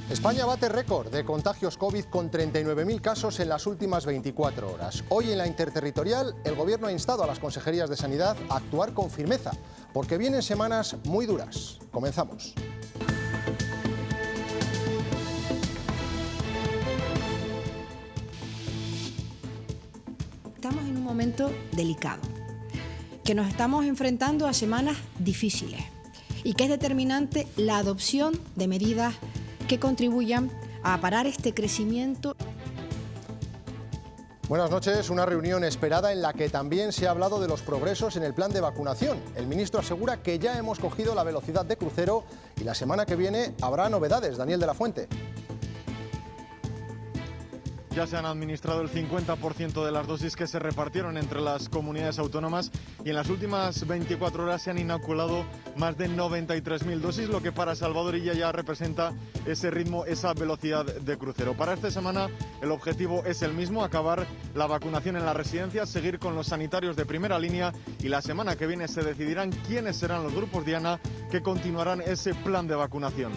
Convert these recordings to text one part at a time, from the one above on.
España bate récord de contagios COVID con 39.000 casos en las últimas 24 horas. Hoy en la Interterritorial, el Gobierno ha instado a las consejerías de Sanidad a actuar con firmeza, porque vienen semanas muy duras. Comenzamos. Estamos en un momento delicado, que nos estamos enfrentando a semanas difíciles y que es determinante la adopción de medidas que contribuyan a parar este crecimiento. Buenas noches. Una reunión esperada en la que también se ha hablado de los progresos en el plan de vacunación. El ministro asegura que ya hemos cogido la velocidad de crucero y la semana que viene habrá novedades. Daniel de la Fuente. Ya se han administrado el 50% de las dosis que se repartieron entre las comunidades autónomas y en las últimas 24 horas se han inoculado más de 93.000 dosis, lo que para Salvadorilla ya representa ese ritmo, esa velocidad de crucero. Para esta semana el objetivo es el mismo, acabar la vacunación en las residencias, seguir con los sanitarios de primera línea y la semana que viene se decidirán quiénes serán los grupos diana que continuarán ese plan de vacunación.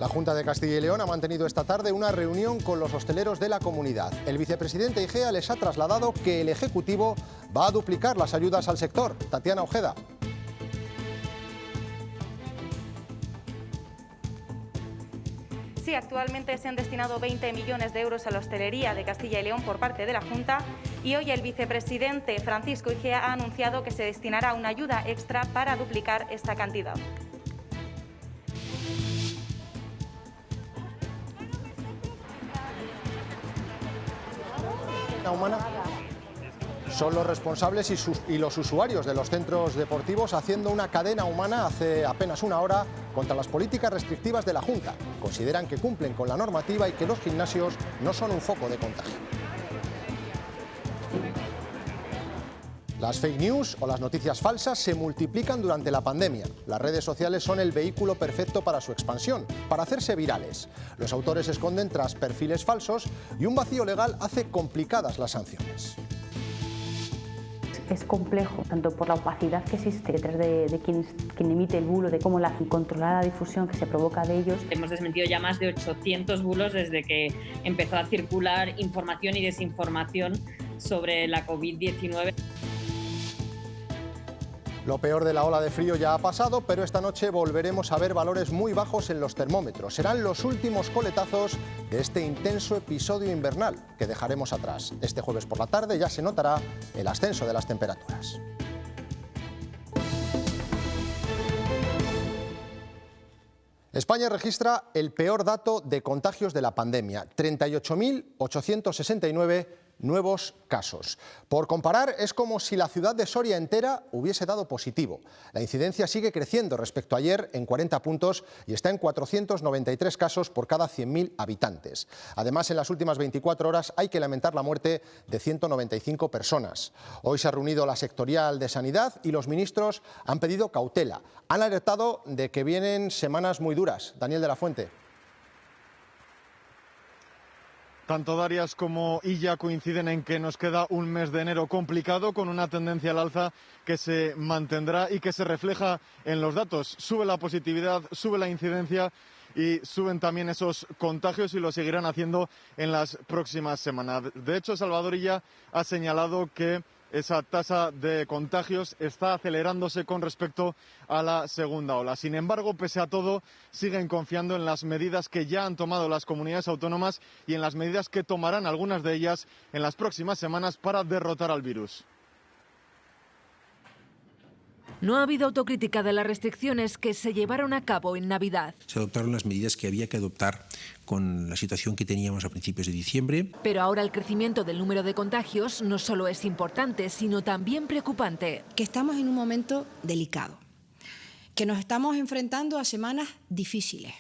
La Junta de Castilla y León ha mantenido esta tarde una reunión con los hosteleros de la comunidad. El vicepresidente Igea les ha trasladado que el Ejecutivo va a duplicar las ayudas al sector. Tatiana Ojeda. Sí, actualmente se han destinado 20 millones de euros a la hostelería de Castilla y León por parte de la Junta y hoy el vicepresidente Francisco Igea ha anunciado que se destinará una ayuda extra para duplicar esta cantidad. Humana son los responsables y los usuarios de los centros deportivos haciendo una cadena humana hace apenas una hora contra las políticas restrictivas de la Junta. Consideran que cumplen con la normativa y que los gimnasios no son un foco de contagio. Las fake news o las noticias falsas se multiplican durante la pandemia. Las redes sociales son el vehículo perfecto para su expansión, para hacerse virales. Los autores se esconden tras perfiles falsos y un vacío legal hace complicadas las sanciones. Es complejo, tanto por la opacidad que existe detrás de quien emite el bulo, de cómo la incontrolada difusión que se provoca de ellos. Hemos desmentido ya más de 800 bulos desde que empezó a circular información y desinformación sobre la COVID-19. Lo peor de la ola de frío ya ha pasado, pero esta noche volveremos a ver valores muy bajos en los termómetros. Serán los últimos coletazos de este intenso episodio invernal que dejaremos atrás. Este jueves por la tarde ya se notará el ascenso de las temperaturas. España registra el peor dato de contagios de la pandemia, 38.869 nuevos casos. Por comparar, es como si la ciudad de Soria entera hubiese dado positivo. La incidencia sigue creciendo respecto a ayer en 40 puntos y está en 493 casos por cada 100.000 habitantes. Además, en las últimas 24 horas hay que lamentar la muerte de 195 personas. Hoy se ha reunido la sectorial de Sanidad y los ministros han pedido cautela. Han alertado de que vienen semanas muy duras. Daniel de la Fuente. Tanto Darias como Illa coinciden en que nos queda un mes de enero complicado con una tendencia al alza que se mantendrá y que se refleja en los datos. Sube la positividad, sube la incidencia y suben también esos contagios y lo seguirán haciendo en las próximas semanas. De hecho, Salvadorilla ha señalado que esa tasa de contagios está acelerándose con respecto a la segunda ola. Sin embargo, pese a todo, siguen confiando en las medidas que ya han tomado las comunidades autónomas y en las medidas que tomarán algunas de ellas en las próximas semanas para derrotar al virus. No ha habido autocrítica de las restricciones que se llevaron a cabo en Navidad. Se adoptaron las medidas que había que adoptar con la situación que teníamos a principios de diciembre. Pero ahora el crecimiento del número de contagios no solo es importante, sino también preocupante. Que estamos en un momento delicado, que nos estamos enfrentando a semanas difíciles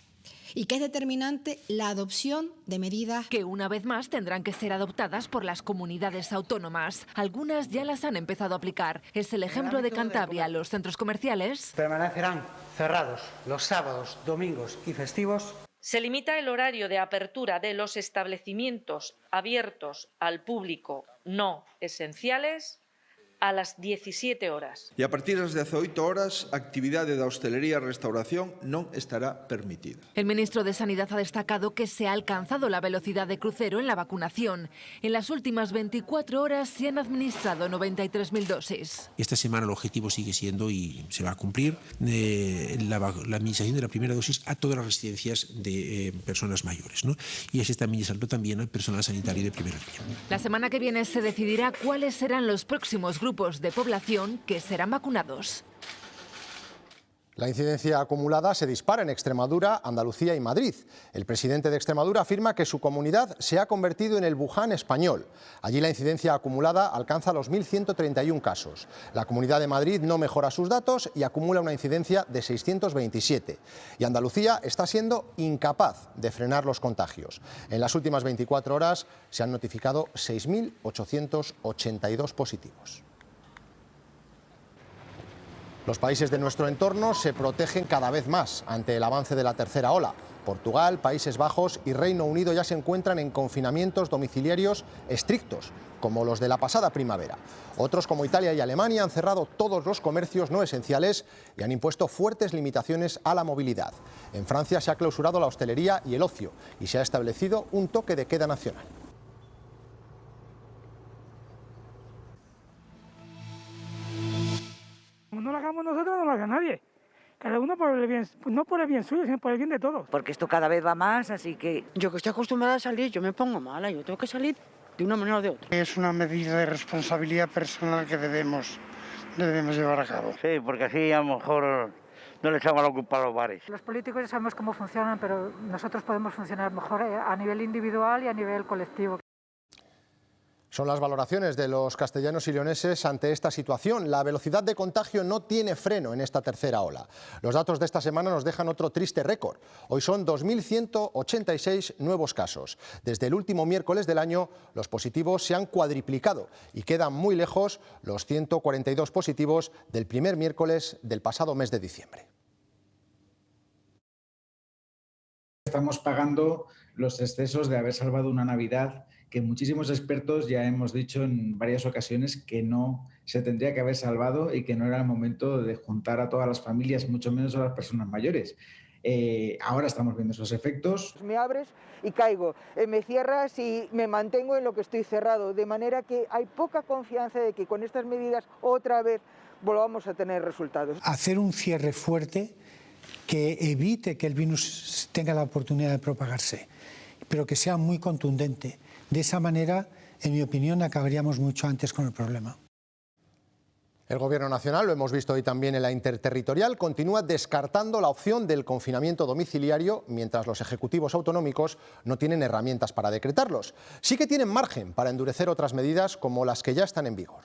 y que es determinante la adopción de medidas que una vez más tendrán que ser adoptadas por las comunidades autónomas. Algunas ya las han empezado a aplicar. Es el ejemplo de Cantabria. Los centros comerciales permanecerán cerrados los sábados, domingos y festivos. Se limita el horario de apertura de los establecimientos abiertos al público no esenciales a las 17 horas. E a partir das 18 horas, a actividade da hostelería e restauración non estará permitida. El ministro de Sanidad ha destacado que se ha alcanzado la velocidad de crucero en la vacunación. En las últimas 24 horas se han administrado 93.000 dosis. Esta semana el objetivo sigue siendo, y se va a cumplir, la administración de la primera dosis a todas las residencias de personas mayores, ¿no? Y así está administrando también al personal sanitario de primera línea. La semana que viene se decidirá cuáles serán los próximos grupos de población que serán vacunados. La incidencia acumulada se dispara en Extremadura, Andalucía y Madrid. El presidente de Extremadura afirma que su comunidad se ha convertido en el Wuhan español. Allí la incidencia acumulada alcanza los 1.131 casos. La Comunidad de Madrid no mejora sus datos y acumula una incidencia de 627. Y Andalucía está siendo incapaz de frenar los contagios. En las últimas 24 horas se han notificado 6.882 positivos. Los países de nuestro entorno se protegen cada vez más ante el avance de la tercera ola. Portugal, Países Bajos y Reino Unido ya se encuentran en confinamientos domiciliarios estrictos, como los de la pasada primavera. Otros, como Italia y Alemania, han cerrado todos los comercios no esenciales y han impuesto fuertes limitaciones a la movilidad. En Francia se ha clausurado la hostelería y el ocio y se ha establecido un toque de queda nacional. No lo hagamos nosotros, no lo haga nadie. Cada uno por el bien, no por el bien suyo, sino por el bien de todos. Porque esto cada vez va más, así que... Yo que estoy acostumbrada a salir, yo me pongo mala, yo tengo que salir de una manera o de otra. Es una medida de responsabilidad personal que debemos llevar a cabo. Sí, porque así a lo mejor no le echamos la culpa a los bares. Los políticos ya sabemos cómo funcionan, pero nosotros podemos funcionar mejor a nivel individual y a nivel colectivo. Son las valoraciones de los castellanos y leoneses ante esta situación. La velocidad de contagio no tiene freno en esta tercera ola. Los datos de esta semana nos dejan otro triste récord. Hoy son 2.186 nuevos casos. Desde el último miércoles del año, los positivos se han cuadriplicado y quedan muy lejos los 142 positivos del primer miércoles del pasado mes de diciembre. Estamos pagando los excesos de haber salvado una Navidad que muchísimos expertos ya hemos dicho en varias ocasiones que no se tendría que haber salvado y que no era el momento de juntar a todas las familias, mucho menos a las personas mayores. Ahora estamos viendo esos efectos. Me abres y caigo, me cierras y me mantengo en lo que estoy cerrado, de manera que hay poca confianza de que con estas medidas otra vez volvamos a tener resultados. Hacer un cierre fuerte que evite que el virus tenga la oportunidad de propagarse, pero que sea muy contundente. De esa manera, en mi opinión, acabaríamos mucho antes con el problema. El Gobierno nacional, lo hemos visto hoy también en la interterritorial, continúa descartando la opción del confinamiento domiciliario, mientras los ejecutivos autonómicos no tienen herramientas para decretarlos. Sí que tienen margen para endurecer otras medidas como las que ya están en vigor.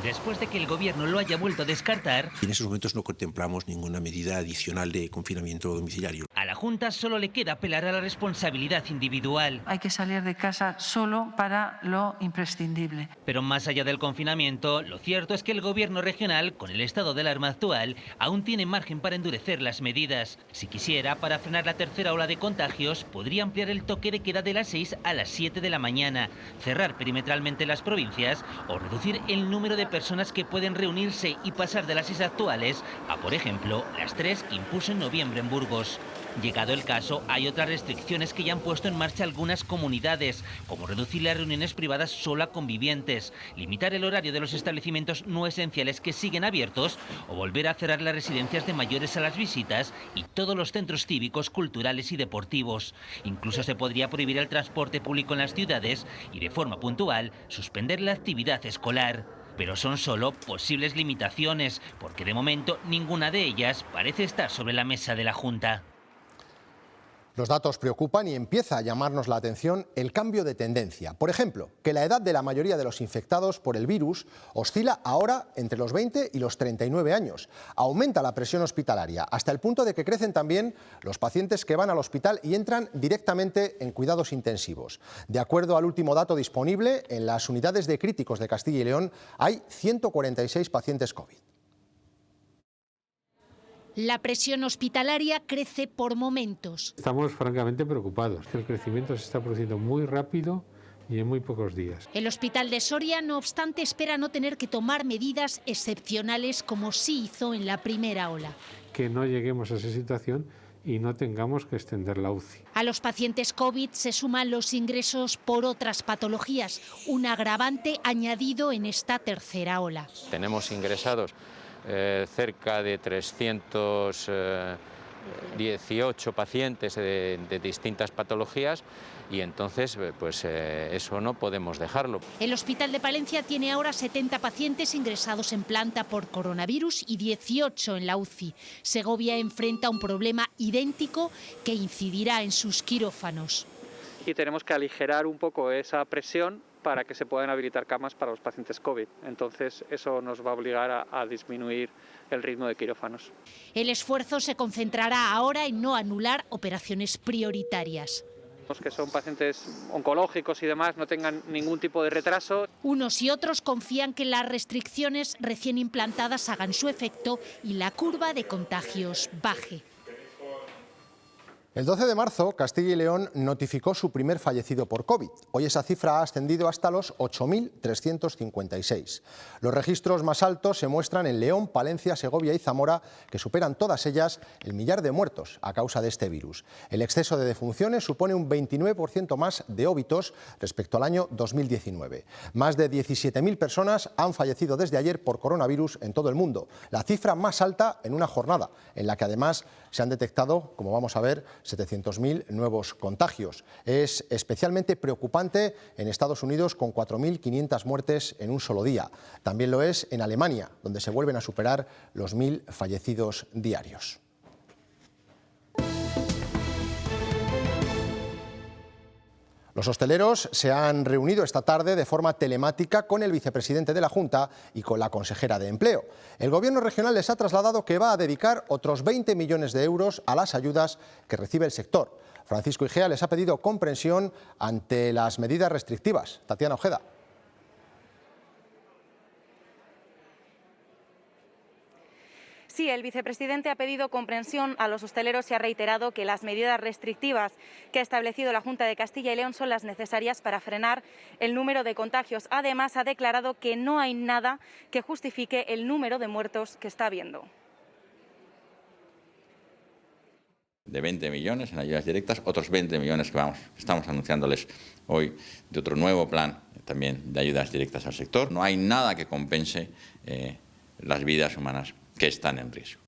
Después de que el Gobierno lo haya vuelto a descartar, en esos momentos no contemplamos ninguna medida adicional de confinamiento domiciliario. A la Junta solo le queda apelar a la responsabilidad individual. Hay que salir de casa solo para lo imprescindible. Pero más allá del confinamiento, lo cierto es que el Gobierno regional, con el estado de alarma actual, aún tiene margen para endurecer las medidas. Si quisiera, para frenar la tercera ola de contagios, podría ampliar el toque de queda de las 6 a las 7 de la mañana, cerrar perimetralmente las provincias o reducir el número de personas que pueden reunirse y pasar de las 6 actuales a, por ejemplo, las 3 que impuso en noviembre en Burgos. Llegado el caso, hay otras restricciones que ya han puesto en marcha algunas comunidades, como reducir las reuniones privadas solo a convivientes, limitar el horario de los establecimientos no esenciales que siguen abiertos o volver a cerrar las residencias de mayores a las visitas y todos los centros cívicos, culturales y deportivos. Incluso se podría prohibir el transporte público en las ciudades y, de forma puntual, suspender la actividad escolar. Pero son solo posibles limitaciones, porque de momento ninguna de ellas parece estar sobre la mesa de la Junta. Los datos preocupan y empieza a llamarnos la atención el cambio de tendencia. Por ejemplo, que la edad de la mayoría de los infectados por el virus oscila ahora entre los 20 y los 39 años. Aumenta la presión hospitalaria, hasta el punto de que crecen también los pacientes que van al hospital y entran directamente en cuidados intensivos. De acuerdo al último dato disponible, en las unidades de críticos de Castilla y León hay 146 pacientes COVID. La presión hospitalaria crece por momentos. Estamos francamente preocupados. El crecimiento se está produciendo muy rápido, y en muy pocos días. El hospital de Soria, no obstante, espera no tener que tomar medidas excepcionales como sí hizo en la primera ola. Que no lleguemos a esa situación y no tengamos que extender la UCI. A los pacientes COVID se suman los ingresos por otras patologías, un agravante añadido en esta tercera ola. Tenemos ingresados cerca de 318 pacientes de distintas patologías y entonces pues eso no podemos dejarlo. El Hospital de Palencia tiene ahora 70 pacientes ingresados en planta por coronavirus y 18 en la UCI. Segovia enfrenta un problema idéntico que incidirá en sus quirófanos. Y tenemos que aligerar un poco esa presión para que se puedan habilitar camas para los pacientes COVID. Entonces eso nos va a obligar a disminuir el ritmo de quirófanos. El esfuerzo se concentrará ahora en no anular operaciones prioritarias. Que son pacientes oncológicos y demás no tengan ningún tipo de retraso. Unos y otros confían que las restricciones recién implantadas hagan su efecto y la curva de contagios baje. El 12 de marzo, Castilla y León notificó su primer fallecido por COVID. Hoy esa cifra ha ascendido hasta los 8.356. Los registros más altos se muestran en León, Palencia, Segovia y Zamora, que superan todas ellas el millar de muertos a causa de este virus. El exceso de defunciones supone un 29% más de óbitos respecto al año 2019. Más de 17.000 personas han fallecido desde ayer por coronavirus en todo el mundo, la cifra más alta en una jornada, en la que además se han detectado, como vamos a ver, 700.000 nuevos contagios. Es especialmente preocupante en Estados Unidos, con 4.500 muertes en un solo día. También lo es en Alemania, donde se vuelven a superar los 1.000 fallecidos diarios. Los hosteleros se han reunido esta tarde de forma telemática con el vicepresidente de la Junta y con la consejera de Empleo. El Gobierno regional les ha trasladado que va a dedicar otros 20 millones de euros a las ayudas que recibe el sector. Francisco Igea les ha pedido comprensión ante las medidas restrictivas. Tatiana Ojeda. Sí, el vicepresidente ha pedido comprensión a los hosteleros y ha reiterado que las medidas restrictivas que ha establecido la Junta de Castilla y León son las necesarias para frenar el número de contagios. Además, ha declarado que no hay nada que justifique el número de muertos que está habiendo. De 20 millones en ayudas directas, otros 20 millones que estamos anunciándoles hoy de otro nuevo plan también de ayudas directas al sector. No hay nada que compense las vidas humanas que están en riesgo.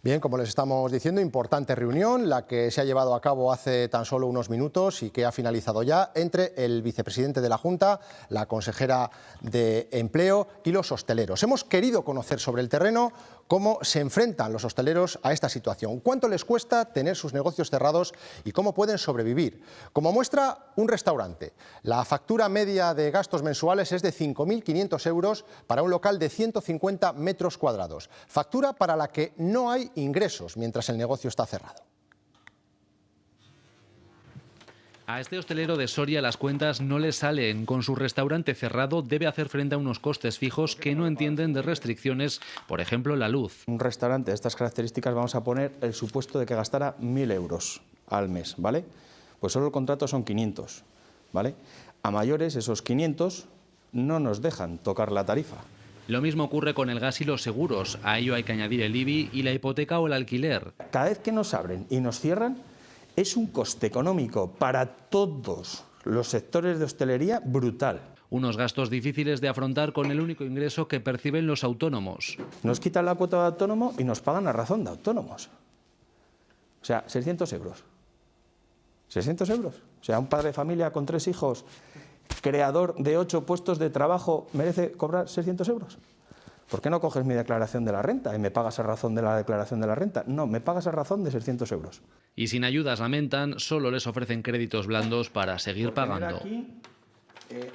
Bien, como les estamos diciendo, importante reunión, la que se ha llevado a cabo hace tan solo unos minutos y que ha finalizado ya, entre el vicepresidente de la Junta, la consejera de Empleo y los hosteleros. Hemos querido conocer sobre el terreno cómo se enfrentan los hosteleros a esta situación, cuánto les cuesta tener sus negocios cerrados y cómo pueden sobrevivir. Como muestra, un restaurante. La factura media de gastos mensuales es de 5.500 euros para un local de 150 metros cuadrados. Factura para la que no hay ingresos mientras el negocio está cerrado. A este hostelero de Soria las cuentas no le salen. Con su restaurante cerrado debe hacer frente a unos costes fijos que no entienden de restricciones, por ejemplo la luz. Un restaurante de estas características vamos a poner el supuesto de que gastara 1.000 euros al mes, ¿vale? Pues solo el contrato son 500, ¿vale? A mayores esos 500 no nos dejan tocar la tarifa. Lo mismo ocurre con el gas y los seguros. A ello hay que añadir el IBI y la hipoteca o el alquiler. Cada vez que nos abren y nos cierran, es un coste económico para todos los sectores de hostelería brutal. Unos gastos difíciles de afrontar con el único ingreso que perciben los autónomos. Nos quitan la cuota de autónomo y nos pagan a razón de autónomos. O sea, 600 euros. 600 euros. O sea, un padre de familia con 3 hijos, creador de 8 puestos de trabajo, merece cobrar 600 euros. ¿Por qué no coges mi declaración de la renta y me pagas a razón de la declaración de la renta? No, me pagas a razón de 600 euros. Y sin ayudas, lamentan, solo les ofrecen créditos blandos para seguir pagando. Aquí,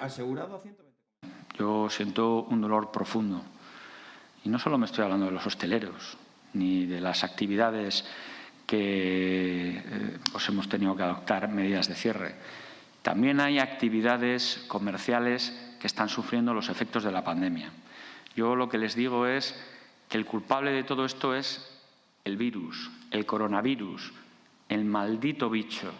asegurado a 120. Yo siento un dolor profundo. Y no solo me estoy hablando de los hosteleros, ni de las actividades que pues hemos tenido que adoptar medidas de cierre. También hay actividades comerciales que están sufriendo los efectos de la pandemia. Yo lo que les digo es que el culpable de todo esto es el virus, el coronavirus, el maldito bicho.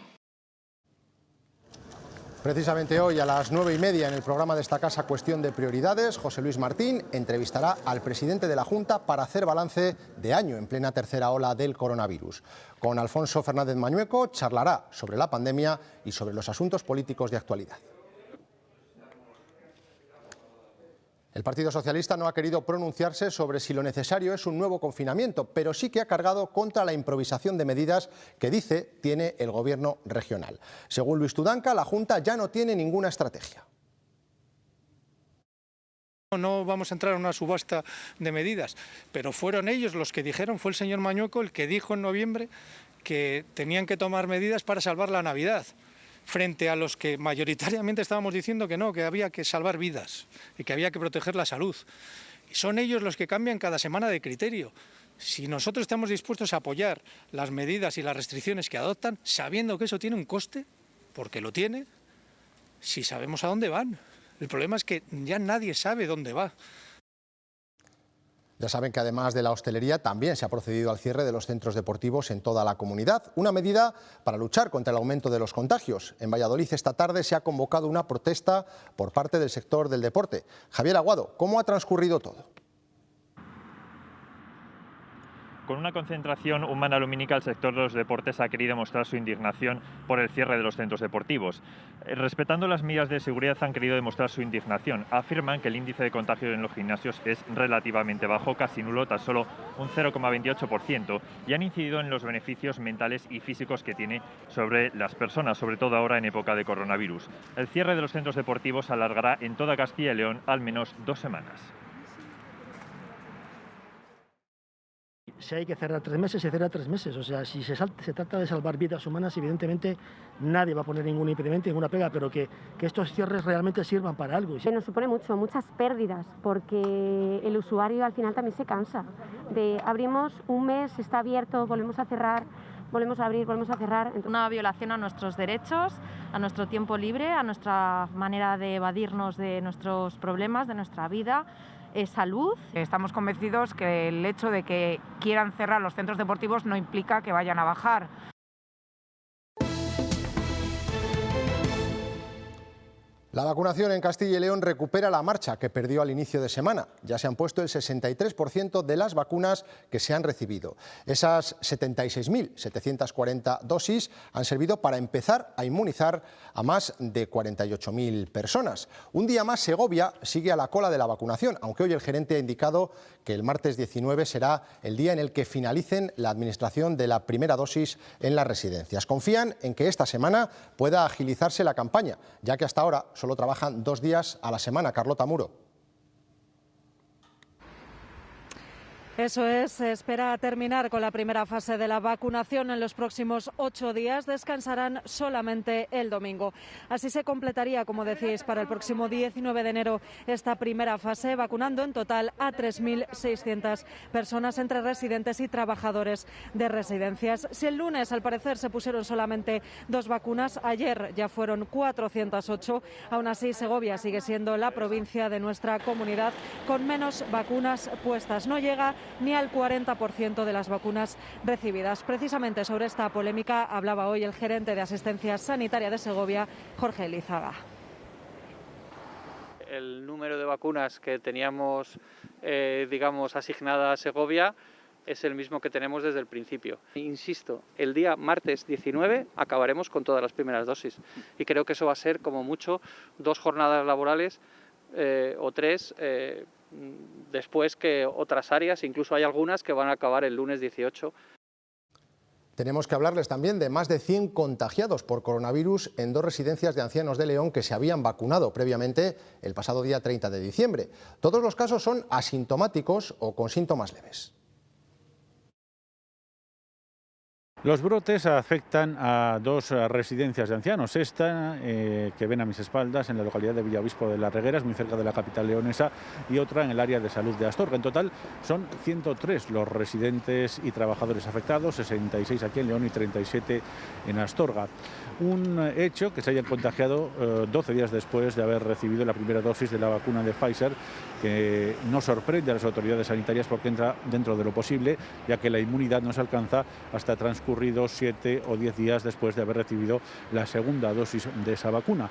Precisamente hoy a las 9:30 en el programa de esta casa Cuestión de Prioridades, José Luis Martín entrevistará al presidente de la Junta para hacer balance de año en plena tercera ola del coronavirus. Con Alfonso Fernández Mañueco charlará sobre la pandemia y sobre los asuntos políticos de actualidad. El Partido Socialista no ha querido pronunciarse sobre si lo necesario es un nuevo confinamiento, pero sí que ha cargado contra la improvisación de medidas que dice tiene el Gobierno regional. Según Luis Tudanca, la Junta ya no tiene ninguna estrategia. No vamos a entrar en una subasta de medidas, pero fueron ellos los que dijeron, fue el señor Mañueco el que dijo en noviembre que tenían que tomar medidas para salvar la Navidad, frente a los que mayoritariamente estábamos diciendo que no, que había que salvar vidas y que había que proteger la salud. Y son ellos los que cambian cada semana de criterio. Si nosotros estamos dispuestos a apoyar las medidas y las restricciones que adoptan, sabiendo que eso tiene un coste, porque lo tiene, si sabemos a dónde van. El problema es que ya nadie sabe dónde va. Ya saben que además de la hostelería también se ha procedido al cierre de los centros deportivos en toda la comunidad, una medida para luchar contra el aumento de los contagios. En Valladolid esta tarde se ha convocado una protesta por parte del sector del deporte. Javier Aguado, ¿cómo ha transcurrido todo? Con una concentración humana lumínica, el sector de los deportes ha querido mostrar su indignación por el cierre de los centros deportivos. Respetando las medidas de seguridad, han querido demostrar su indignación. Afirman que el índice de contagio en los gimnasios es relativamente bajo, casi nulo, tan solo un 0,28%, y han incidido en los beneficios mentales y físicos que tiene sobre las personas, sobre todo ahora en época de coronavirus. El cierre de los centros deportivos alargará en toda Castilla y León al menos 2 semanas. Si hay que cerrar 3 meses, se cierra 3 meses. O sea, si se trata de salvar vidas humanas, evidentemente nadie va a poner ningún impedimento, ninguna pega, pero que estos cierres realmente sirvan para algo. Nos supone muchas pérdidas, porque el usuario al final también se cansa. Abrimos un mes, está abierto, volvemos a cerrar, volvemos a abrir, volvemos a cerrar. Una violación a nuestros derechos, a nuestro tiempo libre, a nuestra manera de evadirnos de nuestros problemas, de nuestra vida. Salud. Estamos convencidos que el hecho de que quieran cerrar los centros deportivos no implica que vayan a bajar. La vacunación en Castilla y León recupera la marcha que perdió al inicio de semana. Ya se han puesto el 63% de las vacunas que se han recibido. Esas 76.740 dosis han servido para empezar a inmunizar a más de 48.000 personas. Un día más Segovia sigue a la cola de la vacunación, aunque hoy el gerente ha indicado que el martes 19 será el día en el que finalicen la administración de la primera dosis en las residencias. Confían en que esta semana pueda agilizarse la campaña, ya que hasta ahora solo trabajan 2 días a la semana. Carlota Muro. Eso es, se espera terminar con la primera fase de la vacunación en los próximos 8 días. Descansarán solamente el domingo. Así se completaría, como decís, para el próximo 19 de enero esta primera fase, vacunando en total a 3.600 personas entre residentes y trabajadores de residencias. Si el lunes, al parecer, se pusieron solamente 2 vacunas, ayer ya fueron 408. Aún así, Segovia sigue siendo la provincia de nuestra comunidad con menos vacunas puestas. No llega ni al 40% de las vacunas recibidas. Precisamente sobre esta polémica hablaba hoy el gerente de Asistencia Sanitaria de Segovia, Jorge Elizaga. El número de vacunas que teníamos, asignada a Segovia es el mismo que tenemos desde el principio. Insisto, el día martes 19 acabaremos con todas las primeras dosis y creo que eso va a ser como mucho 2 jornadas laborales o 3 después que otras áreas, incluso hay algunas que van a acabar el lunes 18. Tenemos que hablarles también de más de 100 contagiados por coronavirus en 2 residencias de ancianos de León que se habían vacunado previamente el pasado día 30 de diciembre. Todos los casos son asintomáticos o con síntomas leves. Los brotes afectan a 2 residencias de ancianos. Esta, que ven a mis espaldas, en la localidad de Villaobispo de las Regueras, muy cerca de la capital leonesa, y otra en el área de salud de Astorga. En total son 103 los residentes y trabajadores afectados, 66 aquí en León y 37 en Astorga. Un hecho que se hayan contagiado 12 días después de haber recibido la primera dosis de la vacuna de Pfizer, que no sorprende a las autoridades sanitarias porque entra dentro de lo posible, ya que la inmunidad no se alcanza hasta transcurridos 7 o 10 días después de haber recibido la segunda dosis de esa vacuna.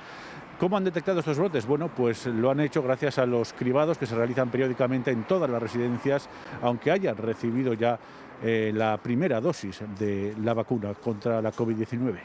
¿Cómo han detectado estos brotes? Bueno, pues lo han hecho gracias a los cribados que se realizan periódicamente en todas las residencias, aunque hayan recibido ya la primera dosis de la vacuna contra la COVID-19.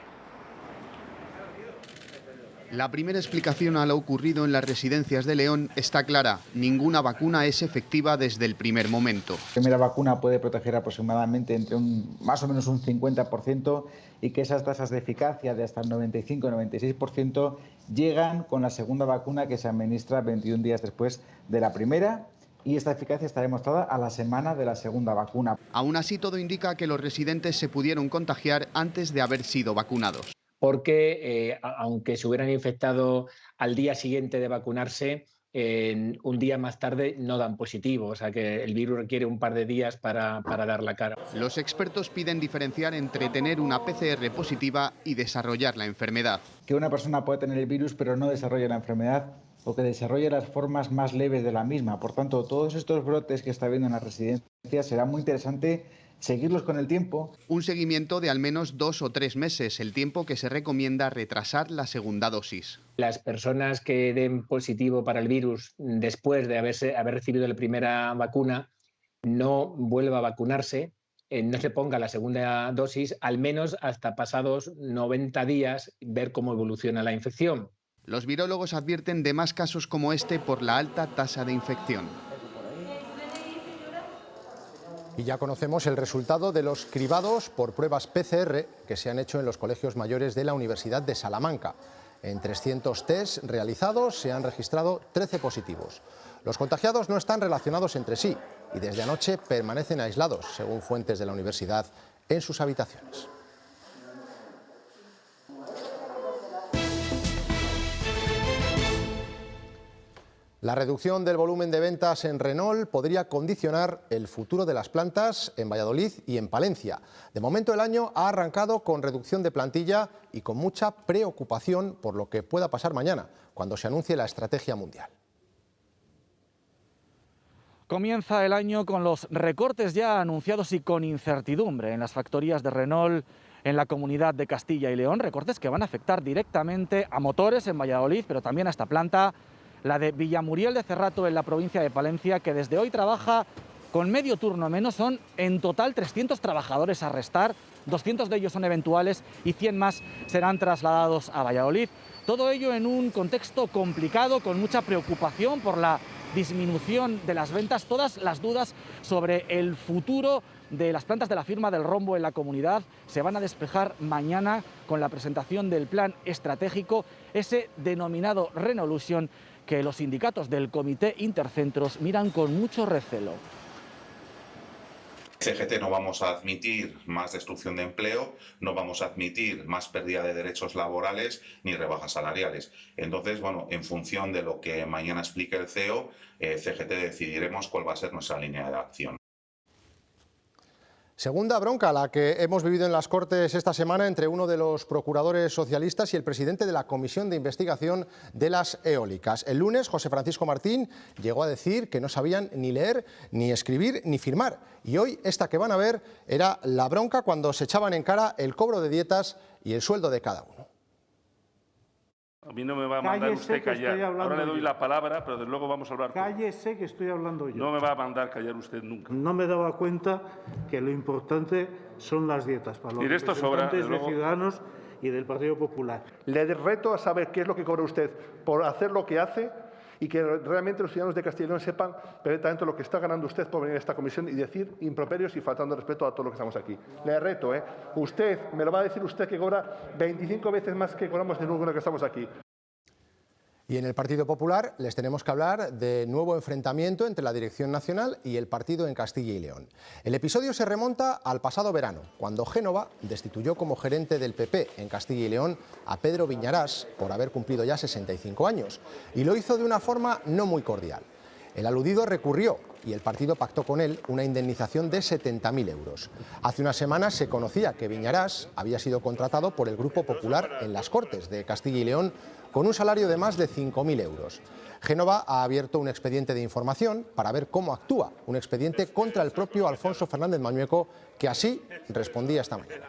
La primera explicación a lo ocurrido en las residencias de León está clara. Ninguna vacuna es efectiva desde el primer momento. La primera vacuna puede proteger aproximadamente entre más o menos un 50% y que esas tasas de eficacia de hasta el 95-96% llegan con la segunda vacuna que se administra 21 días después de la primera. Y esta eficacia está demostrada a la semana de la segunda vacuna. Aún así, todo indica que los residentes se pudieron contagiar antes de haber sido vacunados. Porque aunque se hubieran infectado al día siguiente de vacunarse, un día más tarde no dan positivo, o sea que el virus requiere un par de días para dar la cara. Los expertos piden diferenciar entre tener una PCR positiva y desarrollar la enfermedad. Que una persona puede tener el virus pero no desarrolle la enfermedad o que desarrolle las formas más leves de la misma. Por tanto, todos estos brotes que está habiendo en las residencias será muy interesante seguirlos con el tiempo. Un seguimiento de al menos 2 o 3 meses, el tiempo que se recomienda retrasar la segunda dosis. Las personas que den positivo para el virus después de haber recibido la primera vacuna no vuelva a vacunarse, no se ponga la segunda dosis, al menos hasta pasados 90 días, ver cómo evoluciona la infección. Los virólogos advierten de más casos como este por la alta tasa de infección. Y ya conocemos el resultado de los cribados por pruebas PCR que se han hecho en los colegios mayores de la Universidad de Salamanca. En 300 test realizados se han registrado 13 positivos. Los contagiados no están relacionados entre sí y desde anoche permanecen aislados, según fuentes de la universidad, en sus habitaciones. La reducción del volumen de ventas en Renault podría condicionar el futuro de las plantas en Valladolid y en Palencia. De momento el año ha arrancado con reducción de plantilla y con mucha preocupación por lo que pueda pasar mañana, cuando se anuncie la estrategia mundial. Comienza el año con los recortes ya anunciados y con incertidumbre en las factorías de Renault en la comunidad de Castilla y León, recortes que van a afectar directamente a motores en Valladolid, pero también a esta planta, la de Villamuriel de Cerrato en la provincia de Palencia, que desde hoy trabaja con medio turno menos. Son en total 300 trabajadores a restar, 200 de ellos son eventuales y 100 más serán trasladados a Valladolid. Todo ello en un contexto complicado, con mucha preocupación por la disminución de las ventas, todas las dudas sobre el futuro de las plantas de la firma del Rombo en la comunidad se van a despejar mañana con la presentación del plan estratégico, ese denominado Renolution, que los sindicatos del Comité Intercentros miran con mucho recelo. CGT no vamos a admitir más destrucción de empleo, no vamos a admitir más pérdida de derechos laborales ni rebajas salariales. Entonces, bueno, en función de lo que mañana explique el CEO, CGT decidiremos cuál va a ser nuestra línea de acción. Segunda bronca, la que hemos vivido en las Cortes esta semana entre uno de los procuradores socialistas y el presidente de la Comisión de Investigación de las Eólicas. El lunes, José Francisco Martín llegó a decir que no sabían ni leer, ni escribir, ni firmar. Y hoy, esta que van a ver, era la bronca cuando se echaban en cara el cobro de dietas y el sueldo de cada uno. A mí no me va a mandar usted callar. Ahora le doy la palabra, pero desde luego vamos a hablar. Cállese que estoy hablando yo. No me va a mandar callar usted nunca. No me daba cuenta que lo importante son las dietas para los representantes de Ciudadanos y del Partido Popular. Le reto a saber qué es lo que cobra usted por hacer lo que hace y que realmente los ciudadanos de Castilla y León sepan perfectamente lo que está ganando usted por venir a esta comisión y decir improperios y faltando respeto a todos los que estamos aquí. Le reto, usted, me lo va a decir usted que cobra 25 veces más que cobramos de ninguno que estamos aquí. Y en el Partido Popular les tenemos que hablar de nuevo enfrentamiento entre la Dirección Nacional y el partido en Castilla y León. El episodio se remonta al pasado verano, cuando Génova destituyó como gerente del PP en Castilla y León a Pedro Viñarás por haber cumplido ya 65 años, y lo hizo de una forma no muy cordial. El aludido recurrió y el partido pactó con él una indemnización de 70.000 euros. Hace unas semanas se conocía que Viñarás había sido contratado por el Grupo Popular en las Cortes de Castilla y León con un salario de más de 5.000 euros. Génova ha abierto un expediente de información para ver cómo actúa, un expediente contra el propio Alfonso Fernández Mañueco, que así respondía esta mañana.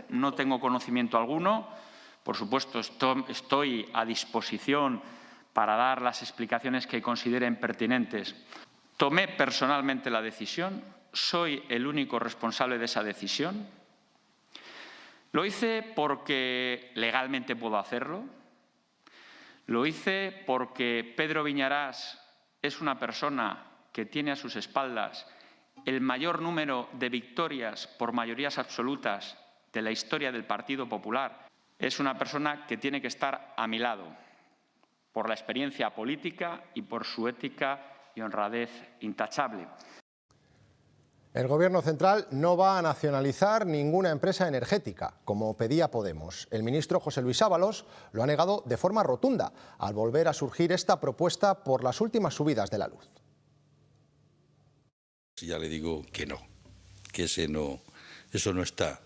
No tengo conocimiento alguno. Por supuesto, estoy a disposición para dar las explicaciones que consideren pertinentes. Tomé personalmente la decisión, soy el único responsable de esa decisión. Lo hice porque legalmente puedo hacerlo. Lo hice porque Pedro Viñarás es una persona que tiene a sus espaldas el mayor número de victorias por mayorías absolutas de la historia del Partido Popular. Es una persona que tiene que estar a mi lado por la experiencia política y por su ética y honradez intachable. El Gobierno central no va a nacionalizar ninguna empresa energética, como pedía Podemos. El ministro José Luis Ábalos lo ha negado de forma rotunda al volver a surgir esta propuesta por las últimas subidas de la luz. Ya le digo que no, que eso no está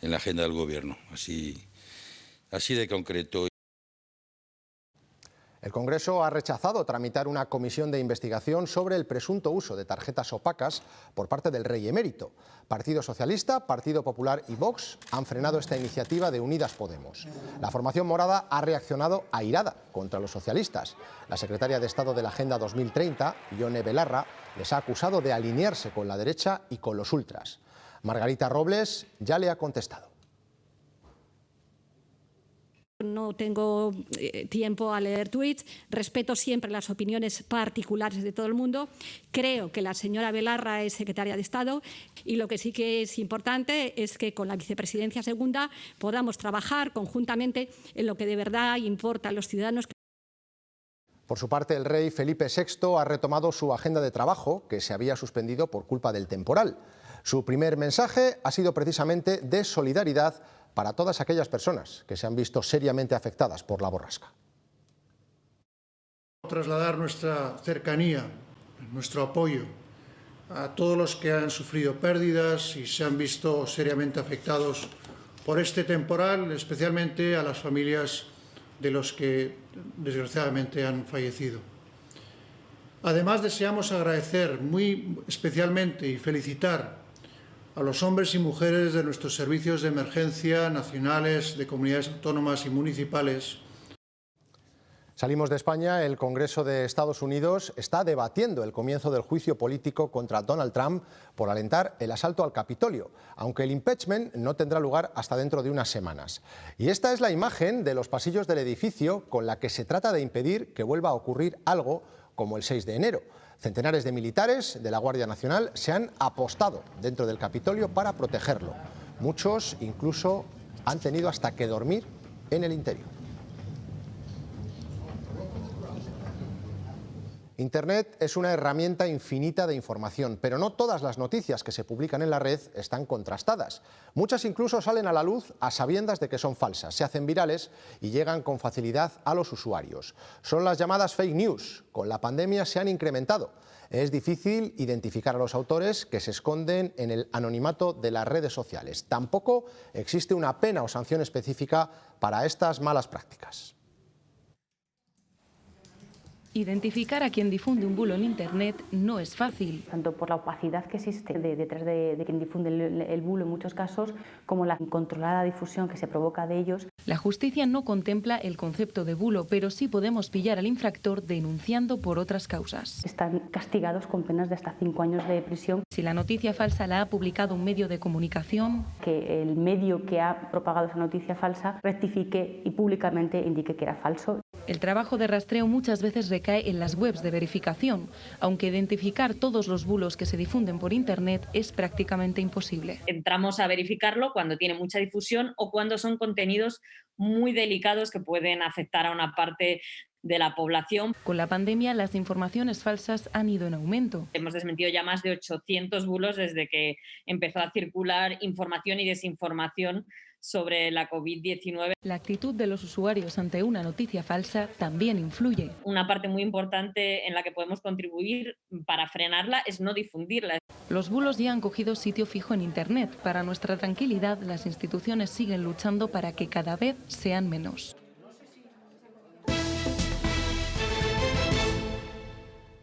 en la agenda del Gobierno, así de concreto. El Congreso ha rechazado tramitar una comisión de investigación sobre el presunto uso de tarjetas opacas por parte del rey emérito. Partido Socialista, Partido Popular y Vox han frenado esta iniciativa de Unidas Podemos. La formación morada ha reaccionado airada contra los socialistas. La secretaria de Estado de la Agenda 2030, Ione Belarra, les ha acusado de alinearse con la derecha y con los ultras. Margarita Robles ya le ha contestado. No tengo tiempo a leer tuits, respeto siempre las opiniones particulares de todo el mundo. Creo que la señora Belarra es secretaria de Estado y lo que sí que es importante es que con la vicepresidencia segunda podamos trabajar conjuntamente en lo que de verdad importa a los ciudadanos. Por su parte, el rey Felipe VI ha retomado su agenda de trabajo, que se había suspendido por culpa del temporal. Su primer mensaje ha sido precisamente de solidaridad para todas aquellas personas que se han visto seriamente afectadas por la borrasca. Trasladar nuestra cercanía, nuestro apoyo a todos los que han sufrido pérdidas y se han visto seriamente afectados por este temporal, especialmente a las familias de los que desgraciadamente han fallecido. Además, deseamos agradecer muy especialmente y felicitar a los hombres y mujeres de nuestros servicios de emergencia nacionales, de comunidades autónomas y municipales. Salimos de España. El Congreso de Estados Unidos está debatiendo el comienzo del juicio político contra Donald Trump por alentar el asalto al Capitolio, aunque el impeachment no tendrá lugar hasta dentro de unas semanas. Y esta es la imagen de los pasillos del edificio con la que se trata de impedir que vuelva a ocurrir algo como el 6 de enero. Centenares de militares de la Guardia Nacional se han apostado dentro del Capitolio para protegerlo. Muchos incluso han tenido hasta que dormir en el interior. Internet es una herramienta infinita de información, pero no todas las noticias que se publican en la red están contrastadas. Muchas incluso salen a la luz a sabiendas de que son falsas, se hacen virales y llegan con facilidad a los usuarios. Son las llamadas fake news. Con la pandemia se han incrementado. Es difícil identificar a los autores que se esconden en el anonimato de las redes sociales. Tampoco existe una pena o sanción específica para estas malas prácticas. Identificar a quien difunde un bulo en Internet no es fácil. Tanto por la opacidad que existe detrás de quien difunde el bulo en muchos casos, como la incontrolada difusión que se provoca de ellos. La justicia no contempla el concepto de bulo, pero sí podemos pillar al infractor denunciando por otras causas. Están castigados con penas de hasta 5 años de prisión. Si la noticia falsa la ha publicado un medio de comunicación, que el medio que ha propagado esa noticia falsa rectifique y públicamente indique que era falso. El trabajo de rastreo muchas veces recae en las webs de verificación, aunque identificar todos los bulos que se difunden por Internet es prácticamente imposible. Entramos a verificarlo cuando tiene mucha difusión o cuando son contenidos muy delicados que pueden afectar a una parte de la población. Con la pandemia, las informaciones falsas han ido en aumento. Hemos desmentido ya más de 800 bulos desde que empezó a circular información y desinformación sobre la COVID-19. La actitud de los usuarios ante una noticia falsa también influye. Una parte muy importante en la que podemos contribuir para frenarla es no difundirla. Los bulos ya han cogido sitio fijo en Internet. Para nuestra tranquilidad, las instituciones siguen luchando para que cada vez sean menos.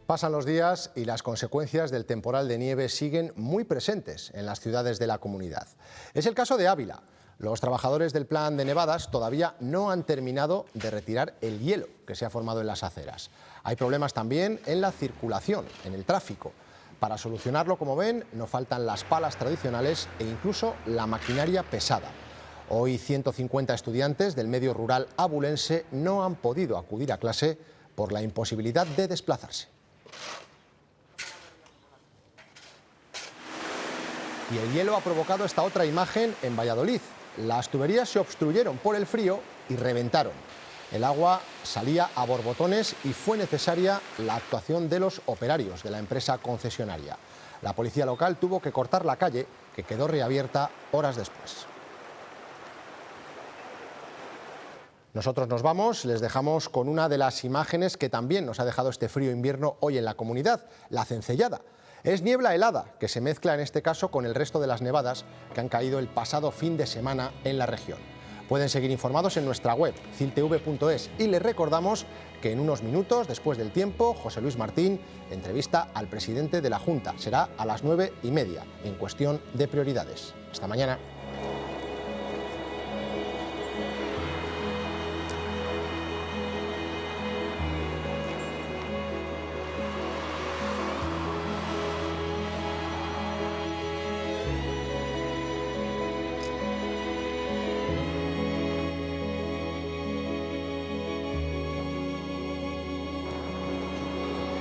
Pasan los días y las consecuencias del temporal de nieve siguen muy presentes en las ciudades de la comunidad. Es el caso de Ávila. Los trabajadores del plan de nevadas todavía no han terminado de retirar el hielo que se ha formado en las aceras. Hay problemas también en la circulación, en el tráfico. Para solucionarlo, como ven, no faltan las palas tradicionales e incluso la maquinaria pesada. Hoy 150 estudiantes del medio rural abulense no han podido acudir a clase por la imposibilidad de desplazarse. Y el hielo ha provocado esta otra imagen en Valladolid. Las tuberías se obstruyeron por el frío y reventaron. El agua salía a borbotones y fue necesaria la actuación de los operarios de la empresa concesionaria. La policía local tuvo que cortar la calle, que quedó reabierta horas después. Nosotros nos vamos, les dejamos con una de las imágenes que también nos ha dejado este frío invierno hoy en la comunidad, la cencellada. Es niebla helada que se mezcla en este caso con el resto de las nevadas que han caído el pasado fin de semana en la región. Pueden seguir informados en nuestra web, ciltv.es, y les recordamos que en unos minutos, después del tiempo, José Luis Martín entrevista al presidente de la Junta. Será a las 9:30, en Cuestión de Prioridades. Hasta mañana.